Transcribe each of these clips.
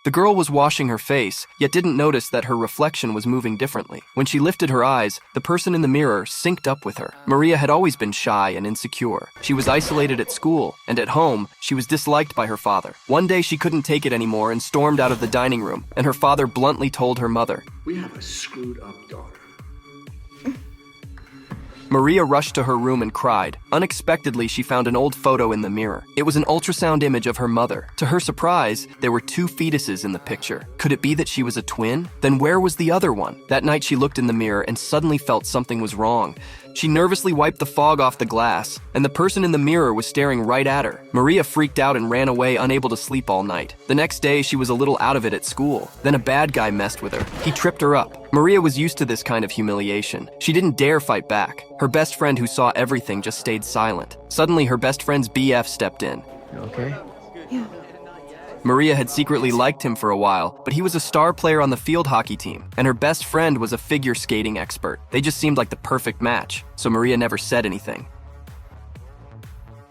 The girl was washing her face, yet didn't notice that her reflection was moving differently. When she lifted her eyes, the person in the mirror synced up with her. Maria had always been shy and insecure. She was isolated at school, and at home, she was disliked by her father. One day she couldn't take it anymore and stormed out of the dining room, and her father bluntly told her mother, "We have a screwed up daughter." Maria rushed to her room and cried. Unexpectedly, she found an old photo in the mirror. It was an ultrasound image of her mother. To her surprise, there were 2 fetuses in the picture. Could it be that she was a twin? Then where was the other one? That night she looked in the mirror and suddenly felt something was wrong. She nervously wiped the fog off the glass, and the person in the mirror was staring right at her. Maria freaked out and ran away, unable to sleep all night. The next day, she was a little out of it at school. Then a bad guy messed with her. He tripped her up. Maria was used to this kind of humiliation. She didn't dare fight back. Her best friend, who saw everything, just stayed silent. Suddenly, her best friend's BF stepped in. You okay? Yeah. Maria had secretly liked him for a while, but he was a star player on the field hockey team, and her best friend was a figure skating expert. They just seemed like the perfect match, so Maria never said anything.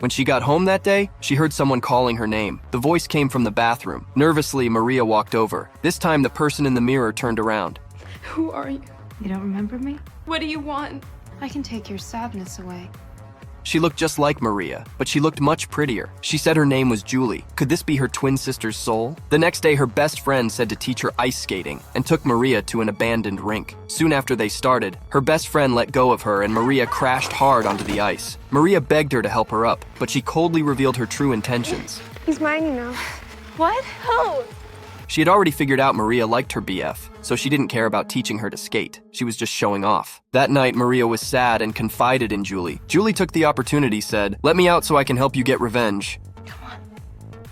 When she got home that day, she heard someone calling her name. The voice came from the bathroom. Nervously, Maria walked over. This time, the person in the mirror turned around. Who are you? You don't remember me? What do you want? I can take your sadness away. She looked just like Maria, but she looked much prettier. She said her name was Julie. Could this be her twin sister's soul? The next day, her best friend said to teach her ice skating and took Maria to an abandoned rink. Soon after they started, her best friend let go of her and Maria crashed hard onto the ice. Maria begged her to help her up, but she coldly revealed her true intentions. He's mine, you know. What? Who? She had already figured out Maria liked her BF, so she didn't care about teaching her to skate. She was just showing off. That night, Maria was sad and confided in Julie. Julie took the opportunity, said, "Let me out so I can help you get revenge." Come on.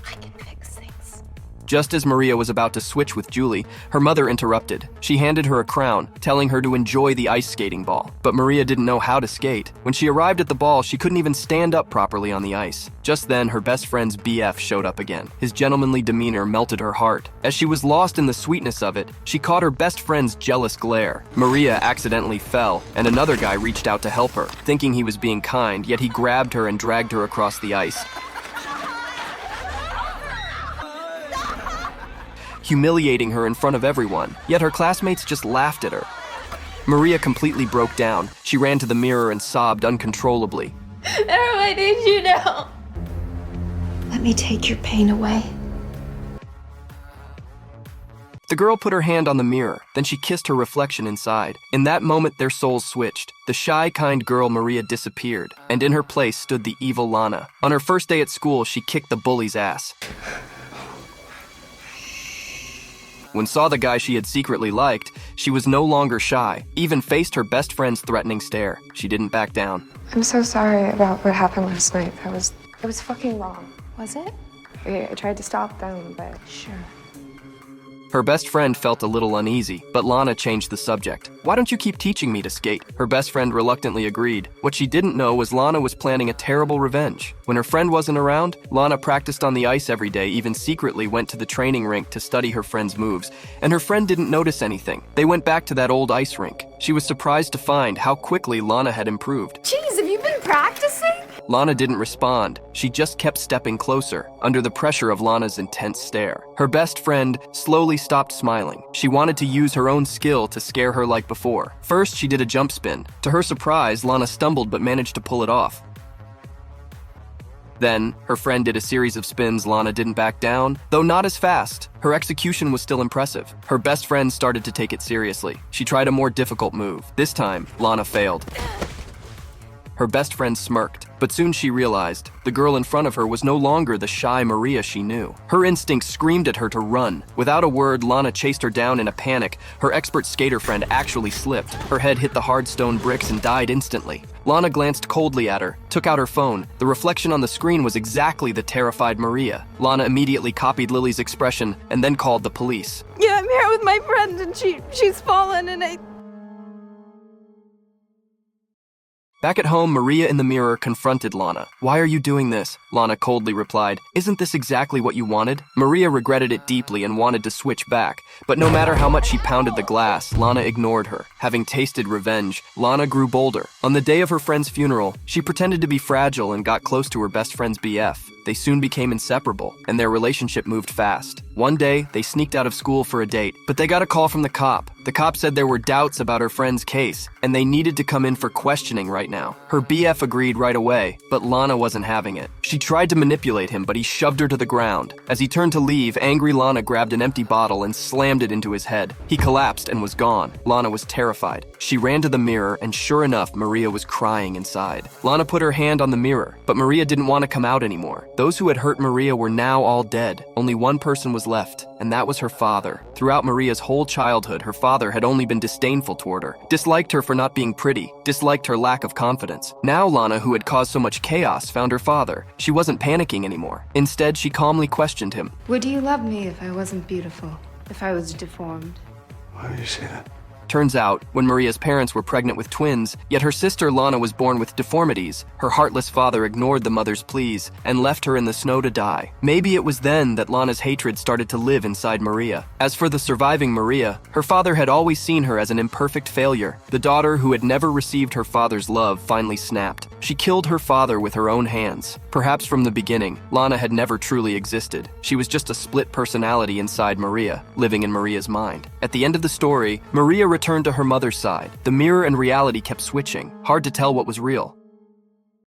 I can fix things. Just as Maria was about to switch with Julie, her mother interrupted. She handed her a crown, telling her to enjoy the ice skating ball. But Maria didn't know how to skate. When she arrived at the ball, she couldn't even stand up properly on the ice. Just then, her best friend's BF showed up again. His gentlemanly demeanor melted her heart. As she was lost in the sweetness of it, she caught her best friend's jealous glare. Maria accidentally fell, and another guy reached out to help her. Thinking he was being kind, yet he grabbed her and dragged her across the ice, humiliating her in front of everyone. Yet her classmates just laughed at her. Maria completely broke down. She ran to the mirror and sobbed uncontrollably. Everyone needs you now. Let me take your pain away. The girl put her hand on the mirror, then she kissed her reflection inside. In that moment, their souls switched. The shy, kind girl Maria disappeared, and in her place stood the evil Lana. On her first day at school, she kicked the bully's ass. When saw the guy she had secretly liked, she was no longer shy, even faced her best friend's threatening stare. She didn't back down. I'm so sorry about what happened last night. It was fucking wrong. Was it? I tried to stop them, but Sure. Her best friend felt a little uneasy, but Lana changed the subject. "Why don't you keep teaching me to skate?" Her best friend reluctantly agreed. What she didn't know was Lana was planning a terrible revenge. When her friend wasn't around, Lana practiced on the ice every day, even secretly went to the training rink to study her friend's moves, and her friend didn't notice anything. They went back to that old ice rink. She was surprised to find how quickly Lana had improved. Jeez, have you been practicing? Lana didn't respond. She just kept stepping closer, under the pressure of Lana's intense stare. Her best friend slowly stopped smiling. She wanted to use her own skill to scare her like before. First, she did a jump spin. To her surprise, Lana stumbled but managed to pull it off. Then, her friend did a series of spins. Lana didn't back down, though not as fast. Her execution was still impressive. Her best friend started to take it seriously. She tried a more difficult move. This time, Lana failed. Her best friend smirked, but soon she realized the girl in front of her was no longer the shy Maria she knew. Her instincts screamed at her to run. Without a word, Lana chased her down in a panic. Her expert skater friend actually slipped. Her head hit the hard stone bricks and died instantly. Lana glanced coldly at her, took out her phone. The reflection on the screen was exactly the terrified Maria. Lana immediately copied Lily's expression and then called the police. Yeah, I'm here with my friend and she's fallen and I... Back at home, Maria in the mirror confronted Lana. "Why are you doing this?" Lana coldly replied. "Isn't this exactly what you wanted?" Maria regretted it deeply and wanted to switch back, but no matter how much she pounded the glass, Lana ignored her. Having tasted revenge, Lana grew bolder. On the day of her friend's funeral, she pretended to be fragile and got close to her best friend's BF. They soon became inseparable, and their relationship moved fast. One day, they sneaked out of school for a date, but they got a call from the cop. The cop said there were doubts about her friend's case, and they needed to come in for questioning right now. Her BF agreed right away, but Lana wasn't having it. She tried to manipulate him, but he shoved her to the ground. As he turned to leave, angry Lana grabbed an empty bottle and slammed it into his head. He collapsed and was gone. Lana was terrified. She ran to the mirror, and sure enough, Maria was crying inside. Lana put her hand on the mirror, but Maria didn't want to come out anymore. Those who had hurt Maria were now all dead. Only one person was left, and that was her father. Throughout Maria's whole childhood, her father had only been disdainful toward her, disliked her for not being pretty, disliked her lack of confidence. Now Lana, who had caused so much chaos, found her father. She wasn't panicking anymore. Instead, she calmly questioned him. Would you love me if I wasn't beautiful? If I was deformed? Why would you say that? Turns out, when Maria's parents were pregnant with twins, yet her sister Lana was born with deformities, her heartless father ignored the mother's pleas and left her in the snow to die. Maybe it was then that Lana's hatred started to live inside Maria. As for the surviving Maria, her father had always seen her as an imperfect failure. The daughter who had never received her father's love finally snapped. She killed her father with her own hands. Perhaps from the beginning, Lana had never truly existed. She was just a split personality inside Maria, living in Maria's mind. At the end of the story, Maria returned to her mother's side. The mirror and reality kept switching. Hard to tell what was real.